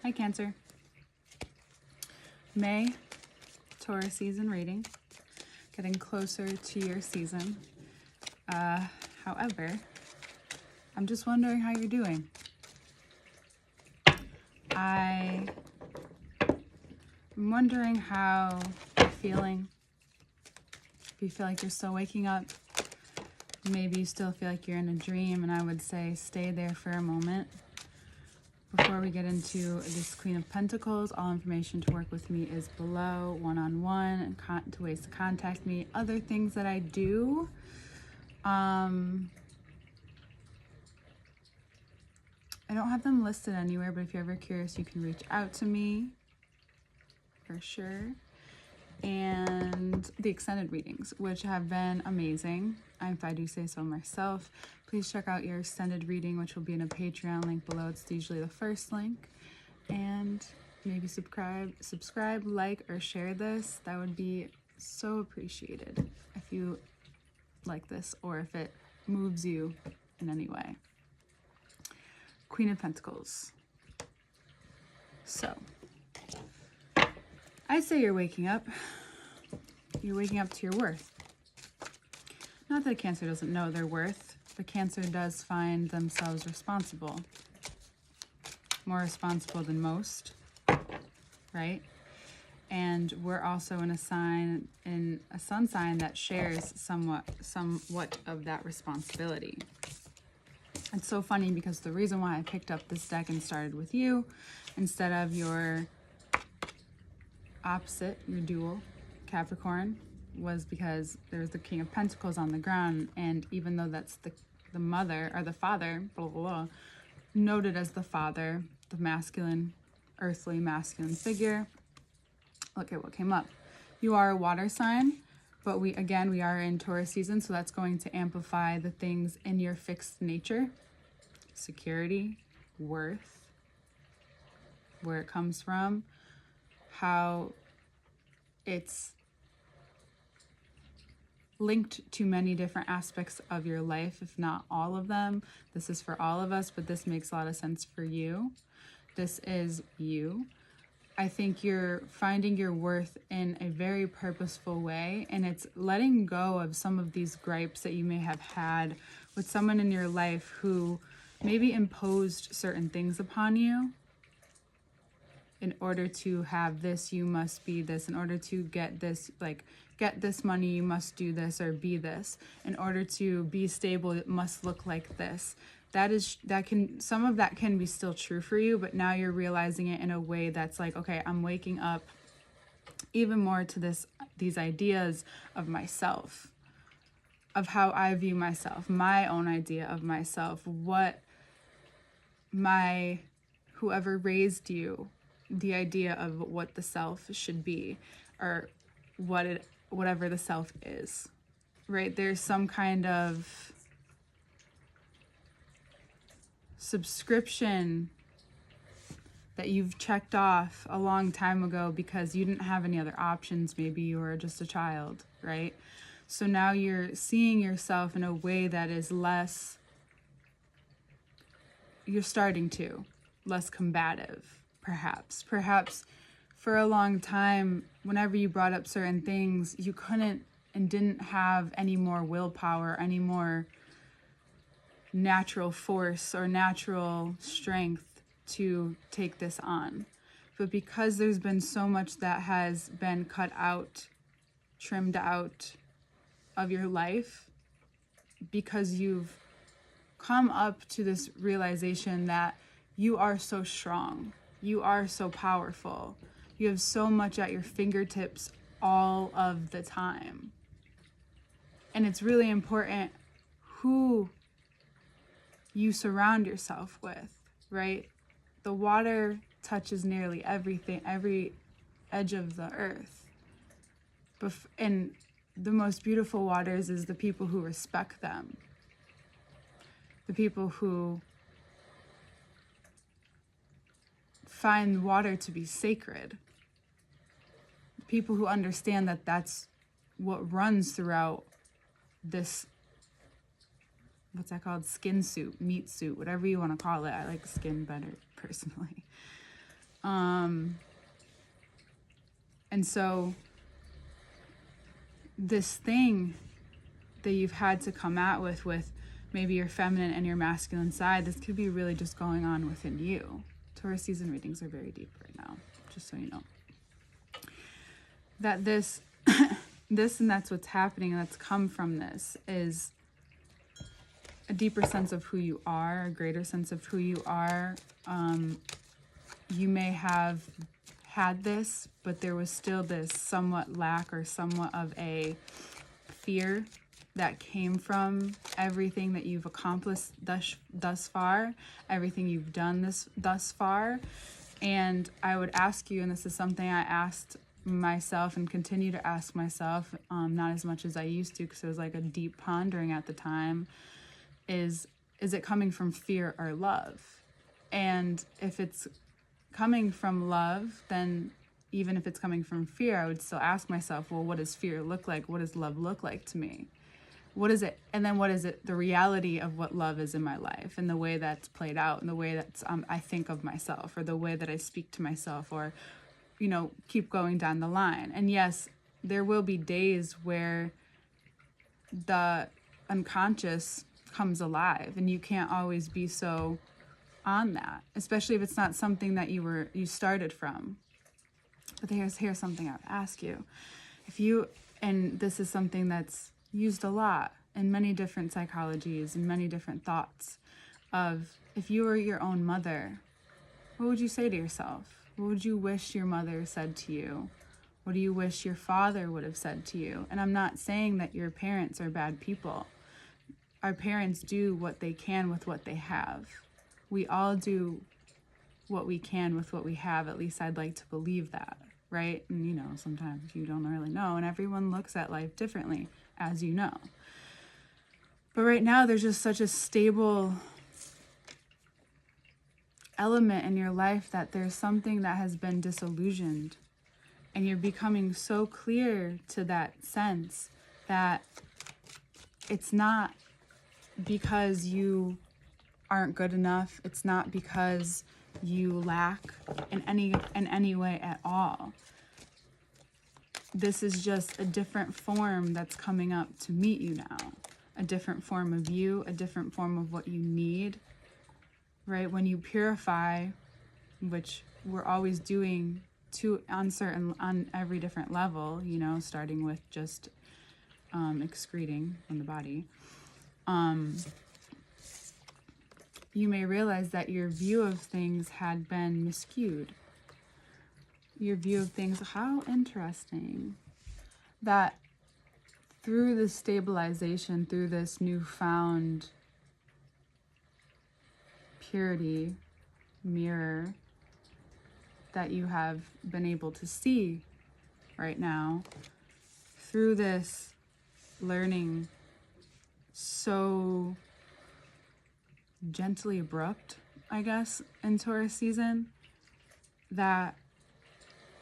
Hi, Cancer. May, Taurus season reading. Getting closer to your season. However, I'm just wondering how you're doing. I'm wondering how you're feeling. If you feel like you're still waking up, maybe you still feel like you're in a dream, and I would say stay there for a moment. Before we get into this Queen of Pentacles, all information to work with me is below, one-on-one, and to ways to contact me. Other things that I do, I don't have them listed anywhere, but if you're ever curious, you can reach out to me for sure. And the extended readings, which have been amazing, if I do say so myself. Please check out your extended reading, which will be in a Patreon link below. It's usually the first link. And maybe subscribe, like, or share this. That would be so appreciated if you like this or if it moves you in any way. Queen of Pentacles. So, I say you're waking up. You're waking up to your worth. Not that Cancer doesn't know their worth, but Cancer does find themselves responsible. More responsible than most, right? And we're also in a sun sign that shares somewhat of that responsibility. It's so funny because the reason why I picked up this deck and started with you instead of your opposite, your dual, Capricorn, was because there's the King of Pentacles on the ground, and even though that's the mother or the father, blah, blah, blah, noted as the father, the masculine, earthly masculine figure, look at what came up. You are a water sign, but we are in Taurus season, so that's going to amplify the things in your fixed nature, security, worth, where it comes from, how it's linked to many different aspects of your life, if not all of them. This is for all of us, but this makes a lot of sense for you. This is you. I think you're finding your worth in a very purposeful way, and it's letting go of some of these gripes that you may have had with someone in your life who maybe imposed certain things upon you. In order to have this, you must be this. In order to get this, get this money, you must do this or be this. In order to be stable, it must look like this. Some of that can be still true for you, but now you're realizing it in a way that's like, okay, I'm waking up even more to these ideas of myself, of how I view myself, my own idea of myself, whoever raised you, the idea of what the self should be, or whatever the self is, right? There's some kind of subscription that you've checked off a long time ago because you didn't have any other options. Maybe you were just a child, right? So now you're seeing yourself in a way that is less combative, perhaps for a long time, whenever you brought up certain things, you couldn't and didn't have any more willpower, any more natural force or natural strength to take this on. But because there's been so much that has been cut out, trimmed out of your life, because you've come up to this realization that you are so strong, you are so powerful, you have so much at your fingertips all of the time. And it's really important who you surround yourself with, right? The water touches nearly everything, every edge of the earth. And the most beautiful waters is the people who respect them. The people who find water to be sacred. People who understand that that's what runs throughout this, what's that called? Skin suit, meat suit, whatever you want to call it. I like skin better personally. And so this thing that you've had to come at with maybe your feminine and your masculine side, this could be really just going on within you. Taurus season readings are very deep right now, just so you know. That this and that's what's happening, and that's come from this, is a deeper sense of who you are, a greater sense of who you are. You may have had this, but there was still this somewhat lack or somewhat of a fear that came from everything that you've accomplished thus far, everything you've done thus far. And I would ask you, and this is something I asked myself and continue to ask myself, not as much as I used to, because it was like a deep pondering at the time, is it coming from fear or love? And if it's coming from love, then even if it's coming from fear, I would still ask myself, well, what does fear look like? What does love look like to me? What is it? And then what is it, the reality of what love is in my life, and the way that's played out, and the way that I think of myself, or the way that I speak to myself, or, you know, keep going down the line. And yes, there will be days where the unconscious comes alive, and you can't always be so on that, especially if it's not something that you started from. But here's something I would ask you. If you, and this is something that's used a lot in many different psychologies and many different thoughts, of if you were your own mother, what would you say to yourself? What would you wish your mother said to you? What do you wish your father would have said to you? And I'm not saying that your parents are bad people. Our parents do what they can with what they have. We all do what we can with what we have. At least I'd like to believe that, right? And, you know, sometimes you don't really know, and everyone looks at life differently, as you know. But right now, there's just such a stable element in your life that there's something that has been disillusioned, and you're becoming so clear to that sense that it's not because you aren't good enough. It's not because you lack in any way at all. This is just a different form that's coming up to meet you now. A different form of you, a different form of what you need, right? When you purify, which we're always doing on every different level, you know, starting with just excreting from the body, you may realize that your view of things had been miscued. Your view of things, how interesting. That through this stabilization, through this newfound purity mirror that you have been able to see right now, through this learning so gently abrupt, I guess, in Taurus season, that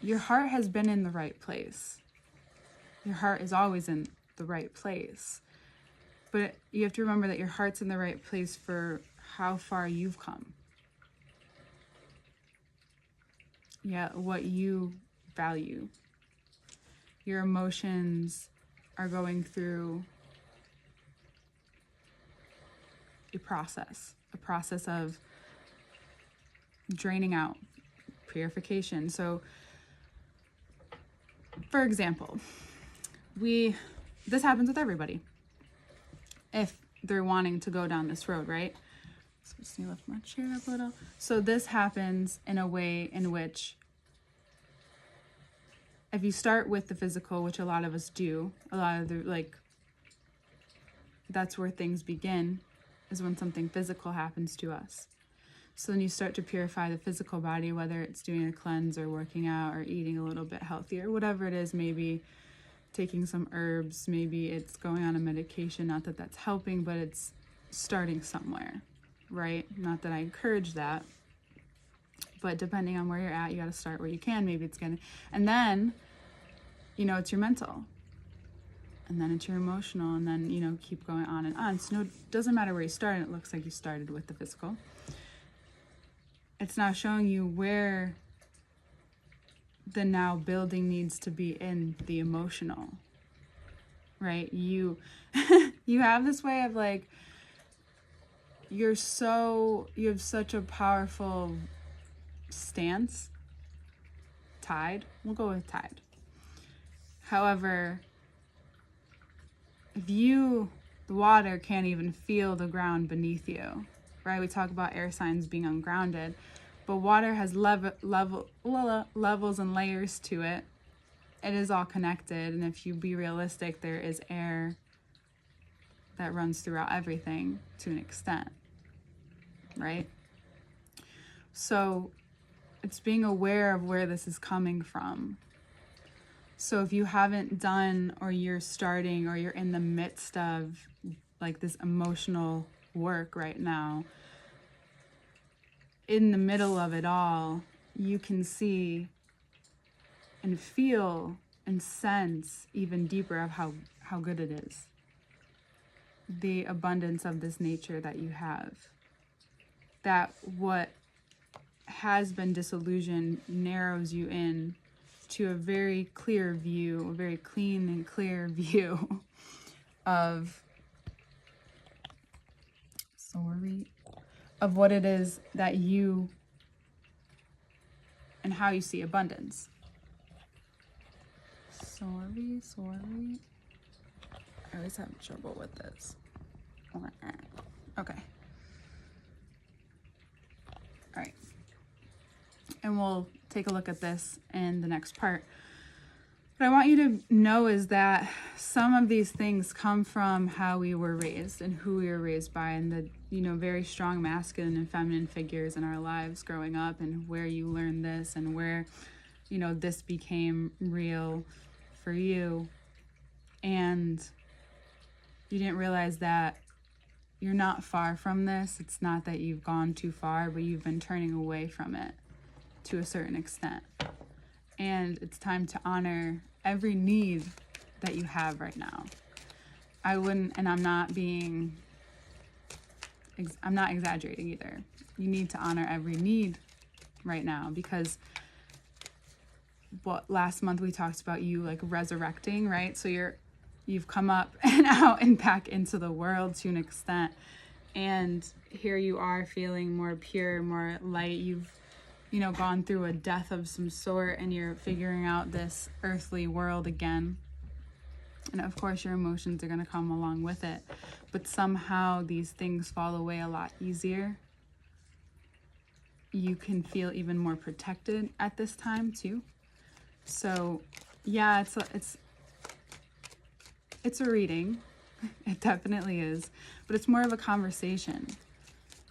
your heart has been in the right place. Your heart is always in the right place. But you have to remember that your heart's in the right place for how far you've come. Yeah, what you value. Your emotions are going through a process of draining out, purification. So, for example, this happens with everybody if they're wanting to go down this road, right? So just need to lift my chair up a little. So this happens in a way in which, if you start with the physical, which a lot of us do, that's where things begin, is when something physical happens to us. So then you start to purify the physical body, whether it's doing a cleanse or working out or eating a little bit healthier, whatever it is, maybe taking some herbs, maybe it's going on a medication, not that that's helping, but it's starting somewhere, right? Not that I encourage that, but depending on where you're at, you got to start where you can. Maybe it's and then, you know, it's your mental, and then it's your emotional, and then, you know, keep going on and on. So no, it doesn't matter where you start. It looks like you started with the physical. It's now showing you where the now building needs to be in the emotional, right? You you have this way of like, you have such a powerful stance. Tide, we'll go with tide. However, if the water can't even feel the ground beneath you, right? We talk about air signs being ungrounded, but water has levels and layers to it. It is all connected, and if you be realistic, there is air that runs throughout everything to an extent, right? So it's being aware of where this is coming from. So if you haven't done, or you're starting, or you're in the midst of like this emotional work right now, in the middle of it all, you can see and feel and sense even deeper of how good it is. The abundance of this nature that you have. That what has been disillusioned narrows you in to a very clear view, a very clean and clear view of what it is that you and how you see abundance. Sorry. I always have trouble with this. Okay. All right. And we'll take a look at this in the next part. What I want you to know is that some of these things come from how we were raised and who we were raised by, and the, very strong masculine and feminine figures in our lives growing up, and where you learned this, and where, this became real for you. And you didn't realize that you're not far from this. It's not that you've gone too far, but you've been turning away from it to a certain extent. And it's time to honor every need that you have right now. I'm not exaggerating either. You need to honor every need right now, because last month we talked about you like resurrecting, right? So you've come up and out and back into the world to an extent. And here you are feeling more pure, more light. You've gone through a death of some sort, and you're figuring out this earthly world again. And of course, your emotions are going to come along with it. But somehow these things fall away a lot easier. You can feel even more protected at this time too. So yeah, it's a reading. It definitely is. But it's more of a conversation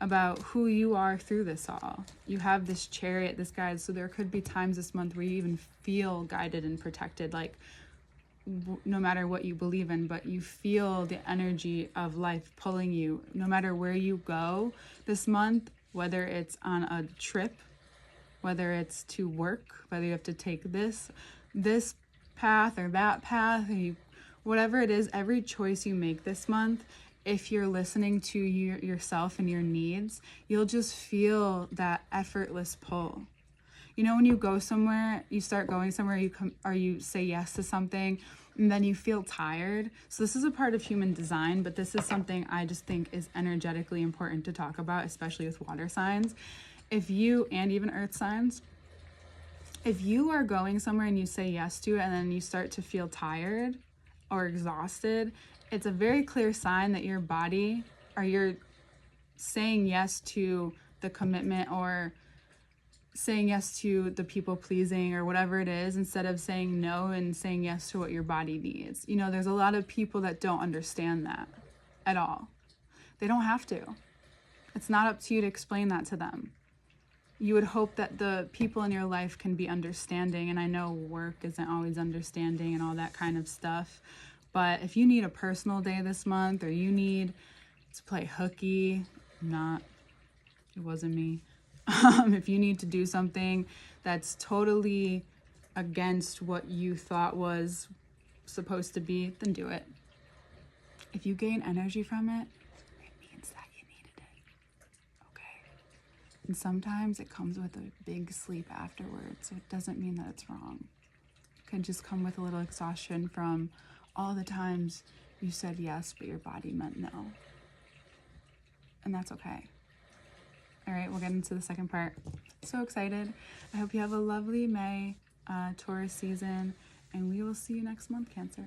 about who you are through this all. You have this chariot, this guide, so there could be times this month where you even feel guided and protected, like no matter what you believe in, but you feel the energy of life pulling you no matter where you go this month, whether it's on a trip, whether it's to work, whether you have to take this path or that path, whatever it is, every choice you make this month, if you're listening to yourself and your needs, you'll just feel that effortless pull. When you go somewhere, you start going somewhere, you say yes to something, and then you feel tired. So this is a part of human design, but this is something I just think is energetically important to talk about, especially with water signs. And even earth signs, if you are going somewhere and you say yes to it, and then you start to feel tired or exhausted, it's a very clear sign that your body, or you're saying yes to the commitment, or saying yes to the people pleasing, or whatever it is, instead of saying no and saying yes to what your body needs. There's a lot of people that don't understand that at all. They don't have to. It's not up to you to explain that to them. You would hope that the people in your life can be understanding, and I know work isn't always understanding and all that kind of stuff. But if you need a personal day this month, or you need to play hooky, it wasn't me. If you need to do something that's totally against what you thought was supposed to be, then do it. If you gain energy from it, it means that you needed it. Okay? And sometimes it comes with a big sleep afterwards, so it doesn't mean that it's wrong. It could just come with a little exhaustion from all the times you said yes, but your body meant no. And that's okay. All right, we'll get into the second part. So excited. I hope you have a lovely May, Taurus season, and we will see you next month, Cancer.